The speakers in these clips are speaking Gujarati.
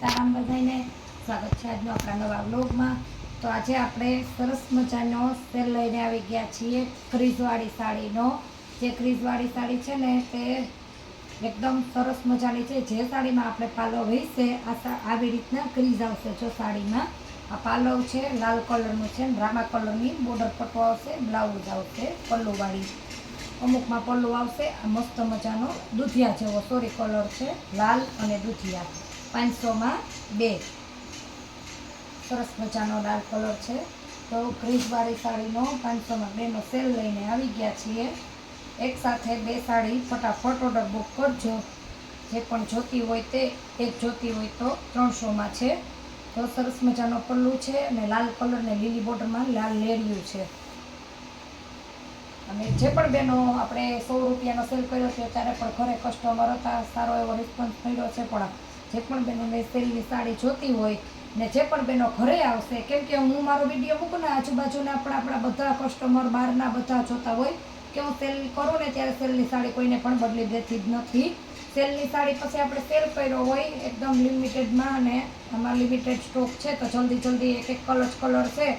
સીતારામ બધાને સ્વાગત છે આજનો આપણા નવા વ્લોગમાં। તો આજે આપણે સરસ મજાનો સેલ લઈને આવી ગયા છીએ ક્રીઝવાળી સાડીનો। જે ક્રીઝવાળી સાડી છે ને તે એકદમ સરસ મજાની છે। જે સાડીમાં આપણે પાલવ વીસે આવી રીતના ક્રીઝ આવશે। જો સાડીમાં આ પાલવ છે લાલ કલરનું છે, રામા કલરની બોર્ડર પટ્ટો આવશે, બ્લાઉઝ આવશે પલ્લુવાળી, અમુકમાં પલ્લુ આવશે। આ મસ્ત મજાનો દૂધિયા જેવો સોરી કલર છે, લાલ અને દૂધિયા। 500માં 2 સરસ મજાનો લાલ કલર છે। તો ક્રીઝવાળી સાડીનો 500માં 2નો સેલ લઈને આવી ગયા છીએ। એક સાથે 2 સાડી ફટાફટ ઓર્ડર બુક કરજો। જે પણ જોતી હોય તે, એક જોતી હોય તો 300માં છે। તો સરસ મજાનો પલ્લુ છે અને લાલ કલર ને લીલી બોર્ડરમાં લાલ લેરિયું છે। અને જે પણ બહેનો આપણે 100 રૂપિયાનો સેલ કર્યો હતો ત્યારે પણ ઘરે કસ્ટમર હતા, સારો એવો રિસ્પોન્સ મળ્યો છે। પણ જે પણ બહેનોને સેલની સાડી જોતી હોય ને જે પણ બહેનો ઘરે આવશે, કેમ કે હું મારો વિડીયો મૂકું ને આજુબાજુના આપણા બધા કસ્ટમર બહારના બધા જોતા હોય કે હું સેલ કરું ને ત્યારે સેલની સાડી કોઈને પણ બદલી દેતી જ નથી। સેલની સાડી પછી આપણે સેલ કર્યો હોય એકદમ લિમિટેડમાં અને આમાં લિમિટેડ સ્ટોક છે તો જલ્દી એક કલર છે।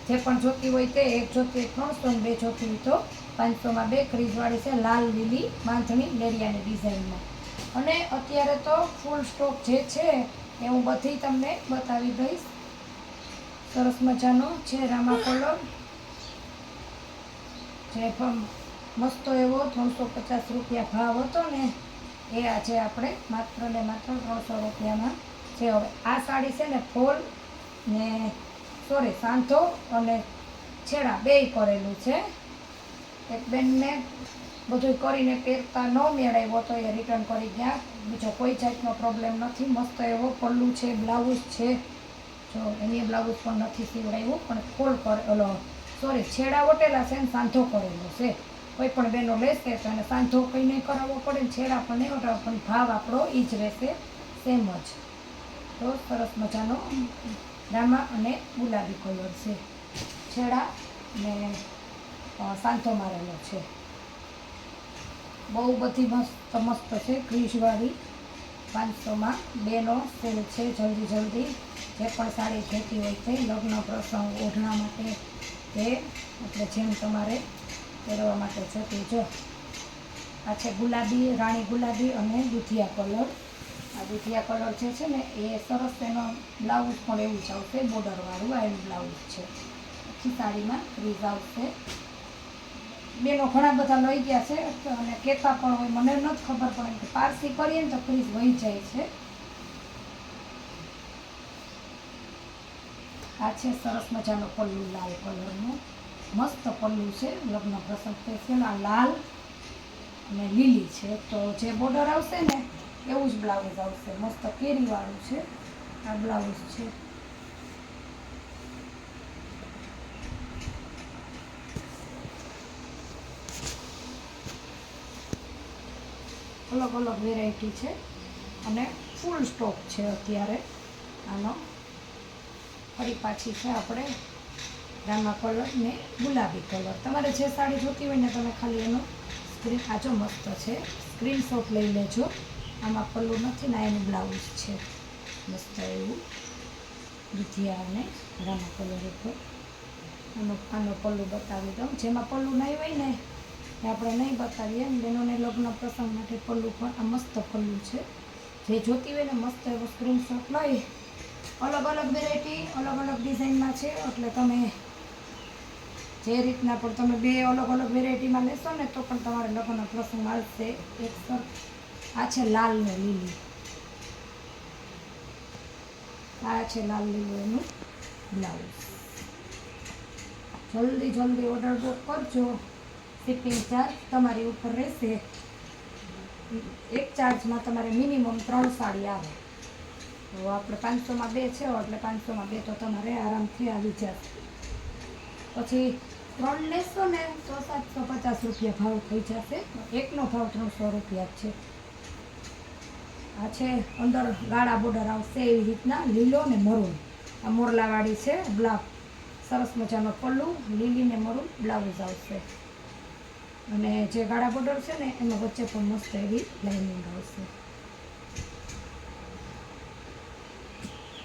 જે પણ જોતી હોય તે, એક જોતી હોય 300 ને 2 જોતી હોય તો 500માં 2 ક્રીઝવાળી છે, લાલ લીલી બાંધણી લેરિયાની ડિઝાઇનમાં। અને અત્યારે તો ફૂલ સ્ટોક જે છે એ હું બધી તમને બતાવી દઈશ। સરસ મજાનો છે રામા કલર, જે પણ મસ્ત એવો 350 રૂપિયા ભાવ હતો ને એ આજે આપણે માત્ર ને માત્ર 300 રૂપિયામાં છે। હવે આ સાડી છે ને ફોલ ને સાંધો અને છેડા બેય કરેલું છે। એક બેનને બધું કરીને પહેરતા ન મેળવ્યો તો એ રિટર્ન કરી ગયા। બીજો કોઈ જાતનો પ્રોબ્લેમ નથી। મસ્ત એવો પલ્લુ છે, બ્લાઉઝ છે, જો એની બ્લાઉઝ પણ નથી સીવડાવ્યું પણ ફોલ છેડા વટેલા છે ને સાંધો કરેલો છે। કોઈ પણ બહેનો લેશે તો એને સાંધો કંઈ નહીં કરાવવો પડે ને છેડા પણ નહીં વટાવવા, પણ ભાવ આપણો એ જ રહેશે સેમ જ। તો સરસ મજાનો રામા અને ગુલાબી કલર છે, છેડા ને સાંધો મારેલો છે। બહુ બધી મસ્ત છે ક્રીઝવાળી। 500માં 2નો સેલ છે। જલ્દી જે પણ સાડી જોતી હોય તે લગ્ન પ્રસંગ ઓઢણા માટે તે એટલે જેમ તમારે પહેરવા માટે જોતી। જો આ છે ગુલાબી, રાણી ગુલાબી અને દૂધિયા કલર। આ દૂધિયા કલર જે છે ને એ સરસ, એનો બ્લાઉઝ પણ એવું જ આવશે, બોર્ડરવાળું આ એનું બ્લાઉઝ છે। આખી સાડીમાં ક્રીઝ આવશે। બેનો ઘણા બધા લઈ ગયા છે અને કહેતા પણ હોય, મને નથી ખબર પડે કે પારસી કરીએ ને તો ક્રીઝ વહી જાય છે। આ છે સરસ મજાનો પલ્લુ, લાલ કલરનો મસ્ત પલ્લુ છે, લગ્ન પ્રસંગ સ્પેશિયલ। આ લાલ અને લીલી છે તો જે બોર્ડર આવશે ને એવું જ બ્લાઉઝ આવશે। મસ્ત કેરીવાળું છે આ બ્લાઉઝ છે। અલગ અલગ વેરાયટી છે અને ફૂલ સ્ટોક છે અત્યારે આનો। ફરી પાછી છે આપણે રામા કલર ને ગુલાબી કલર। તમારે જે સાડી જોતી હોય ને તમે ખાલી એનો આજો મસ્ત છે, સ્ક્રીનશોટ લઈ લેજો। આમાં પલ્લુ નથી ને એનું બ્લાઉઝ છે મસ્ત એવું દૂધિયા અને રામા કલર ઉપર। આનો પલ્લુ બતાવી દઉં। જેમાં પલ્લુ નહીં હોય ને એ આપણે નહીં બતાવીએ। બહેનોને લગ્ન પ્રસંગ માટે પલ્લુ પણ આ મસ્ત પલ્લુ છે। જે જોતી હોય ને મસ્ત એવો સ્ક્રીનશોટ લઈ, અલગ અલગ વેરાયટી અલગ અલગ ડિઝાઇનમાં છે એટલે તમે જે રીતના પણ તમે 2 અલગ અલગ વેરાયટીમાં લેશો ને તો પણ તમારે લગ્ન પ્રસંગ આવશે એક સર। આ છે લાલ ને લીલી, આ છે લાલ લીલું એનું બ્લાઉઝ। જલ્દી ઓર્ડર બુક કરજો। શિપિંગ ચાર્જ તમારી ઉપર રહેશે। એક ચાર્જમાં તમારે મિનિમમ 3 સાડી આવે। તો આપણે 500માં 2 છે એટલે 500માં 2 તો તમારે આરામથી આવી જશે। પછી 3 લેશો ને તો 750 રૂપિયા ભાવ થઈ જશે। એકનો ભાવ 300 રૂપિયા છે। આ છે અંદર ગાળા બોર્ડર આવશે એવી રીતના લીલો ને મરૂન, આ મોરલાવાળી છે બ્લાઉઝ। સરસ મજાનો પલ્લુ, લીલી ને મરૂન બ્લાઉઝ આવશે અને જે ગાળા બોર્ડર છે ને એમાં વચ્ચે પણ મસ્ત એવી લાઇનિંગ આવશે।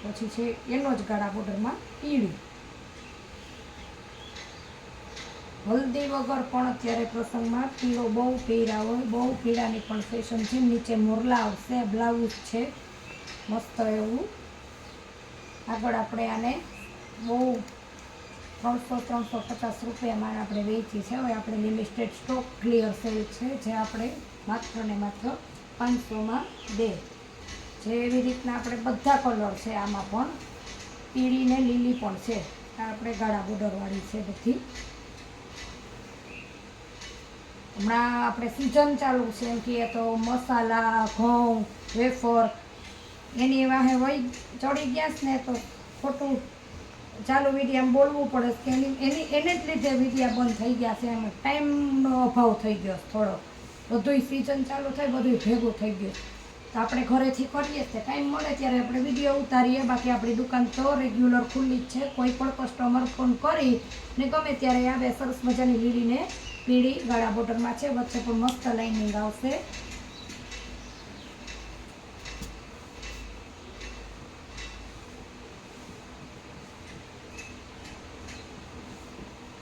પછી છે એનો જ ગાળા બોર્ડરમાં પીળી. હલ્દી વગર પણ અત્યારે પ્રસંગમાં પીળો બહુ પહેર્યા હોય, બહુ પીળાની પણ ફેશન છે. નીચે મોરલા આવશે, બ્લાઉઝ છે મસ્ત એવું. આગળ આપણે આને બહુ 300-350 રૂપિયામાં આપણે વેચી છે. હવે આપણે લિમિટેડ સ્ટોક ક્લિયર સેલ છે, જે આપણે માત્ર ને માત્ર 500માં દે. જેવી રીતના આપણે બધા કલર છે, આમાં પણ પીળી ને લીલી પણ છે. આ આપણે ગાળા બોર્ડરવાળી છે બધી. હમણાં આપણે સિઝન ચાલુ છે એમ કહીએ તો મસાલા, ઘઉં, વેફર એની વાહે વહી ચડી ગયા છે ને, તો ખોટું ચાલુ વિડીયામાં બોલવું પડે કે એને જ લીધે વિડીયા બંધ થઈ ગયા છે. એમ ટાઈમનો અભાવ થઈ ગયો થોડો. બધુંય સિઝન ચાલુ થાય, બધું ભેગું થઈ ગયું. તો આપણે ઘરેથી કરીએ જ, ટાઈમ મળે ત્યારે આપણે વિડીયો ઉતારીએ. બાકી આપણી દુકાન તો રેગ્યુલર ખુલ્લી જ છે. કોઈ પણ કસ્ટમર ફોન કરી ને ગમે ત્યારે આવે. સરસ મજાની લીલીને પીળી ગાળા બોર્ડરમાં છે, વચ્ચે પણ મસ્ત લાઇનિંગ આવશે.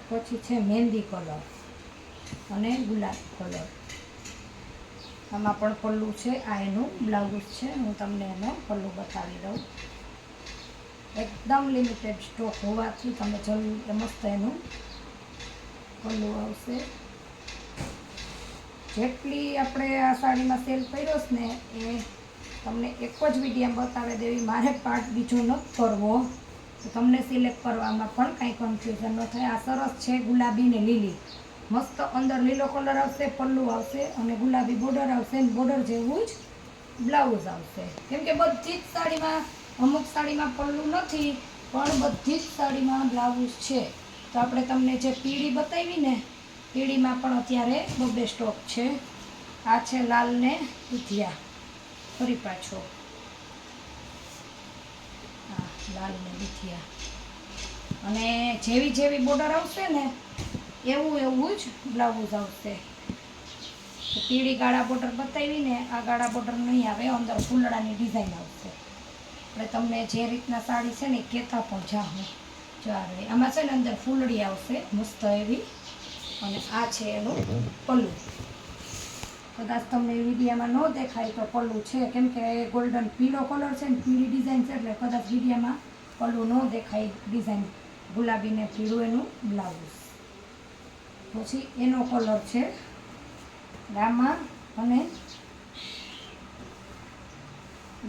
પછી છે મહેંદી કલર અને ગુલાબી કલર. આમાં પણ પલ્લું છે, આ એનું બ્લાઉઝ છે. હું તમને એનો પલ્લું બતાવી દઉં. એકદમ લિમિટેડ સ્ટોક હોવાથી તમે જલ્દી મસ્ત એનું પલ્લું આવશે. જેટલી આપણે આ સાડીમાં સેલ કર્યો છે ને, એ તમને એક જ વિડીયામાં બતાવી દેવી. મારે પાર્ટ બીજો ન કરવો, તો તમને સિલેક્ટ કરવામાં પણ કાંઈ કન્ફ્યુઝન ન થાય. આ સરસ છે ગુલાબી ને લીલી, મસ્ત અંદર લીલો કલર આવશે, પલ્લું આવશે અને ગુલાબી બોર્ડર આવશે. બોર્ડર જેવું જ બ્લાઉઝ આવશે. કેમ કે બધી જ સાડીમાં, અમુક સાડીમાં પલ્લું નથી, પણ બધી જ સાડીમાં બ્લાઉઝ છે. તો આપણે તમને જે પીળી બતાવી ને, પીળીમાં પણ અત્યારે બબે સ્ટોક છે. આ છે લાલ ને દુધિયા. ફરી પાછો હા, લાલ ને દુધિયા. અને જેવી જેવી બોર્ડર આવશે ને, એવું એવું જ બ્લાઉઝ આવશે. પીળી ગાળા બોર્ડર બતાવી ને, આ ગાળા બોર્ડર નહીં આવે, અંદર ફૂલડાની ડિઝાઇન આવશે. આપણે તમને જે રીતના સાડી છે ને એ કહેતા પણ જાઉં. ચાલે આમાં છે ને અંદર ફૂલડી આવશે મસ્ત એવી. અને આ છે એનું પલ્લું. કદાચ તમને વિડીયામાં ન દેખાય તો પલ્લું છે, કેમ કે ગોલ્ડન પીળો કલર છે ને, પીળી ડિઝાઇન છે, એટલે કદાચ વિડીયામાં પલ્લું ન દેખાય. ડિઝાઇન ગુલાબી ને પીળું એનું બ્લાઉઝ. પછી એનો કલર છે રામા અને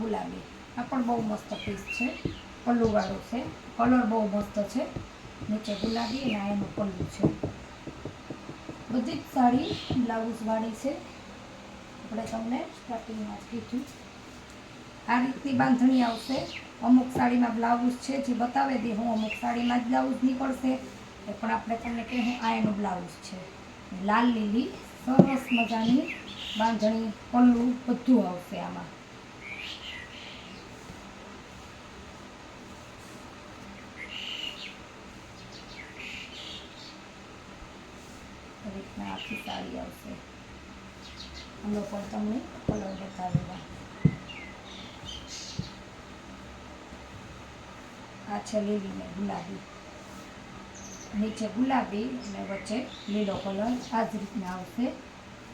ગુલાબી. આ પણ બહુ મસ્ત પીસ છે, પલ્લુવાળું છે. કલર બહુ મસ્ત છે. નીચે ગુલાબી અને આ એનું પલ્લું છે. બધી જ સાડી બ્લાઉઝવાળી છે. આપણે તમને સ્ટાર્ટિંગમાં જ કીધું. આ રીતની બાંધણી આવશે. અમુક સાડીમાં બ્લાઉઝ છે, જે બતાવી દે હું. અમુક સાડીમાં જ બ્લાઉઝ નીકળશે, એ પણ આપણે તમને કહું. આ એનું બ્લાઉઝ છે, લાલ લીલી સરસ મજાની બાંધણી, પલ્લું બધું આવશે આમાં. રીતના આખી સાડી આવશે. આનો પણ તમને કલર બતાવેલા. આ છે લીલી ને ગુલાબી. નીચે ગુલાબી અને વચ્ચે લીલો કલર. આ જ રીતના આવશે.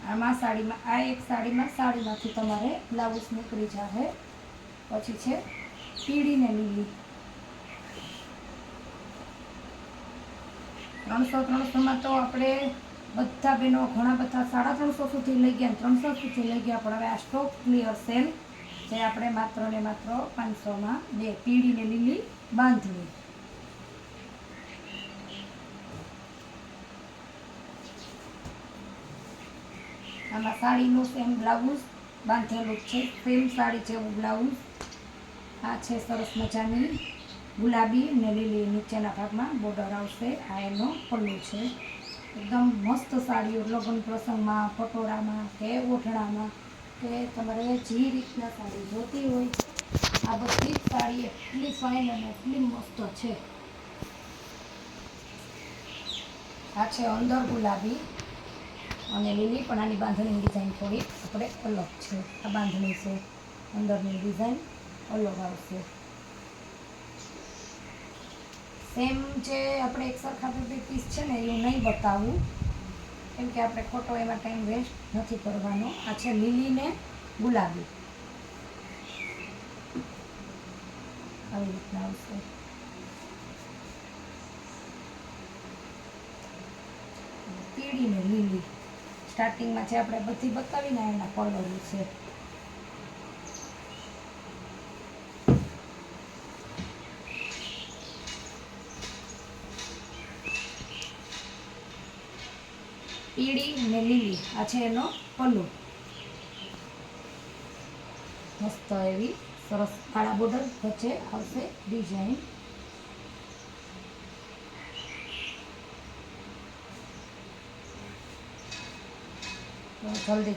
આમાં સાડીમાં, આ એક સાડીમાંથી તમારે બ્લાઉઝ નીકળી જશે. પછી છે પીળી ને લીલી. 300-300માં તો આપણે બધા બહેનો ઘણા બધા 350 સુધી લઈ ગયા, 300 સુધી લઈ ગયા. પણ હવે આ સ્ટોક ક્લિયર સેલ, જે આપણે માત્ર ને માત્ર 500માં બે. પીળી ને લીલી બાંધણી. આમાં સાડીનું સેમ બ્લાઉઝ બાંધેલું છે, સેમ સાડી જેવું બ્લાઉઝ. આ છે સરસ મજાની ગુલાબી ને લીલી. નીચેના ભાગમાં બોર્ડર આવશે. આ એનો પલ્લું છે. એકદમ મસ્ત સાડીઓ લગ્ન પ્રસંગમાં, પટોળામાં કે ઓઢણામાં, કે તમારે જે રીતના સાડી જોતી હોય, આ બધી જ સાડી એટલી ફાઇન અને એટલી મસ્ત છે. આ છે અંદર ગુલાબી અને લીલી, પણ આની બાંધણીની ડિઝાઇન થોડી આપણે અલગ છે. આ બાંધણી છે, અંદરની ડિઝાઇન અલગ આવશે. સેમ જે આપણે એક સરખા બે પીસ છે ને એ નહીં બતાવું, કેમ કે આપણે ખોટો એમાં ટાઈમ વેસ્ટ નથી કરવાનો. આ છે લીલી ને ગુલાબી, આવી રીતના આવશે. પીળી ને લીલી સ્ટાર્ટિંગમાં જે આપણે બધી બતાવીને એના કલર છે. પીળી ને લીલી આ છે એનો પલ્લુ. મસ્ત એવી સરસ કાળા બોર્ડર વચ્ચે આવશે ડિઝાઇન.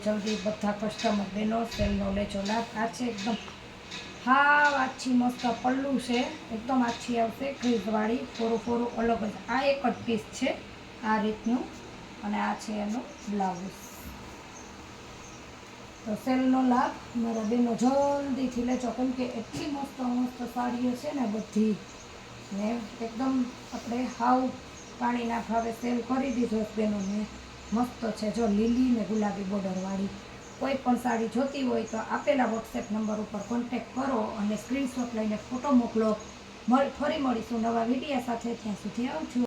જલ્દી બધા કસ્ટમર બહેનો સેલનો લેજો લાભ. આ છે એકદમ હાવ આછી મસ્ત પલ્લુ છે, એકદમ આછી આવશે ક્રીઝવાળી, ફોરું અલગ જ. આ એક જ પીસ છે આ રીતનું, અને આ છે એનું બ્લાઉઝ. તો સેલનો લાભ મારા બહેનો જલ્દીથી લેજો, કેમ કે એટલી મસ્ત સાડીઓ છે ને બધી, ને એકદમ આપણે હાવ પાણીના ભાવે સેલ કરી દીધો બહેનોને. મસ્ત છે જો, લીલી ને ગુલાબી બોર્ડરવાળી. કોઈ પણ સાડી જોતી હોય તો આપેલા વોટ્સએપ નંબર ઉપર કોન્ટેક કરો અને સ્ક્રીનશોટ લઈને ફોટો મોકલો. ફરી મળીશું નવા વિડીયો સાથે. ત્યાં સુધી આવજો.